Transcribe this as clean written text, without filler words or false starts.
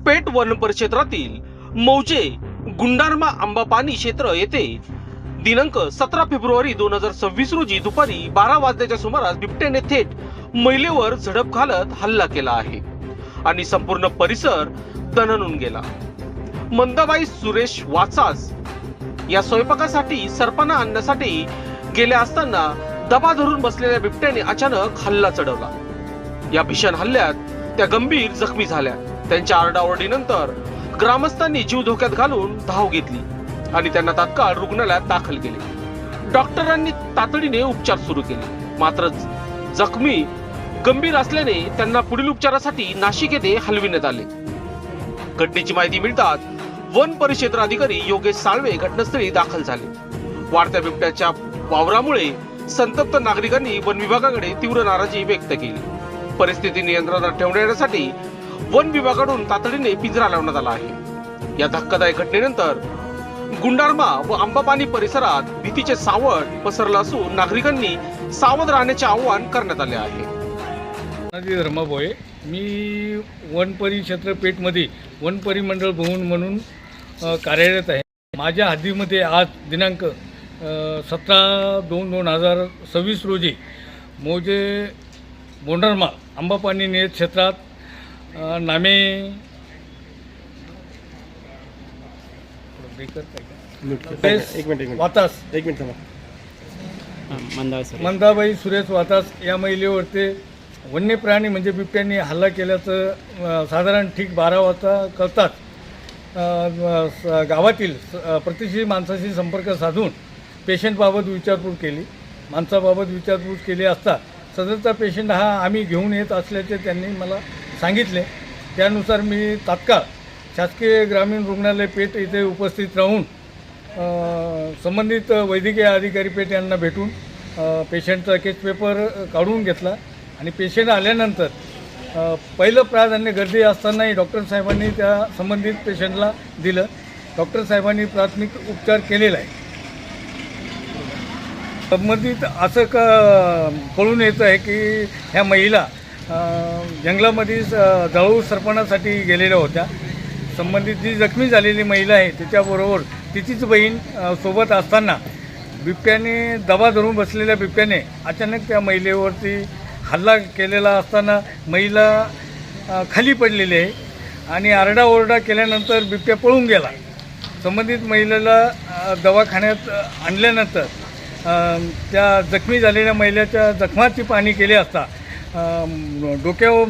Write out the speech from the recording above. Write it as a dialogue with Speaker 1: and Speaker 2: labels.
Speaker 1: पेठ one परिक्षेत्रातील मौजे गुंडारमा आंबापानी क्षेत्र येथे दिनांक 17 फेब्रुवारी 2026 रोजी दुपारी 12 वाजण्याच्या सुमारास बिबट्याने थेट महिलेवर झडप घालत हल्ला केला आहे आणि संपूर्ण परिसर दणनून गेला। मंदाबाई सुरेश वाचास या स्वयंपाकासाठी सरपणा आणण्यासाठी गेले असताना दबा धरून बसलेल्या बिबट्याने अचानक हल्ला चढवला। या भीषण हल्ल्यात त्या गंभीर जखमी झाल्या। त्यांच्या आरडाओरडीनंतर ग्रामस्थांनी जीव धोक्यात घालून धाव घेतली आणि त्यांना तात्काळ रुग्णालयात दाखल केले। डॉक्टरांनी तातडीने उपचार सुरू केले, मात्र जखमी गंभीर असल्याने त्यांना पुढील उपचारासाठी नाशिक येथे हलविण्यात आले। घटनेची माहिती मिळताच वन परिक्षेत्र अधिकारी योगेश साळवे घटनास्थळी दाखल झाले। वाढत्या बिबट्याच्या वावरामुळे संतप्त नागरिकांनी वन विभागाकडे तीव्र नाराजी व्यक्त केली। परिस्थिती नियंत्रणात ठेवण्यासाठी वन विभागाकडून तातडीने पिंजरा लावण्यात आला आहे। या धक्कादायक घटनेनंतर गुंडारमा व आंबापानी परिसरात भीतीचे सावट पसरलं असून नागरिकांनी सावध राहण्याचे आवाहन करण्यात आले आहे।
Speaker 2: धर्माभोये, मी वन परिक्षेत्र पेठमध्ये वन परिमंडळ भवन म्हणून कार्यरत आहे। माझ्या हद्दीमध्ये आज दिनांक 17/2/2026 रोजी मौजे गुंडारमा आंबापानी नियत क्षेत्रात नामे वातास मंदाबाई सुरेश वातास या महिलेवरती वन्य प्राणी म्हणजे बिबट्यांनी हल्ला केल्याचं साधारण ठीक 12 वाजता कळताच गावातील प्रतिष्ठित माणसाशी संपर्क साधून पेशंटबाबत विचारपूस केली। माणसाबाबत विचारपूस केली असता सदरचा पेशंट हा आम्ही घेऊन येत असल्याचे त्यांनी मला सांगितले। त्यानुसार मी तात्काळ शासकीय ग्रामीण रुग्णालय पेठ येथे उपस्थित राहून संबंधित वैद्यकीय अधिकारी पेठ यांना भेटून पेशंटचा केस पेपर काढून घेतला आणि पेशंट आल्यानंतर पहिलं प्राधान्य गर्दी असतानाही डॉक्टर साहेबांनी त्या संबंधित पेशंटला दिलं। डॉक्टर साहेबांनी प्राथमिक उपचार केलेला आहे। संबंधित असं कळून येतं आहे की ह्या महिला जंगलामध्ये जळू सरपणासाठी गेलेल्या होत्या। संबंधित जी जखमी झालेली महिला आहे तिच्याबरोबर तिचीच बहीण सोबत असताना बिबट्याने दबा धरून बसलेल्या बिबट्याने अचानक त्या महिलेवरती हल्ला केलेला असताना महिला खाली पडलेली आहे आणि आरडाओरडा केल्यानंतर बिबट्या पळून गेला। संबंधित महिलेला दवाखान्यात आणल्यानंतर त्या जखमी झालेल्या महिलेच्या जखमाची पाहणी केली असता डोक्यावर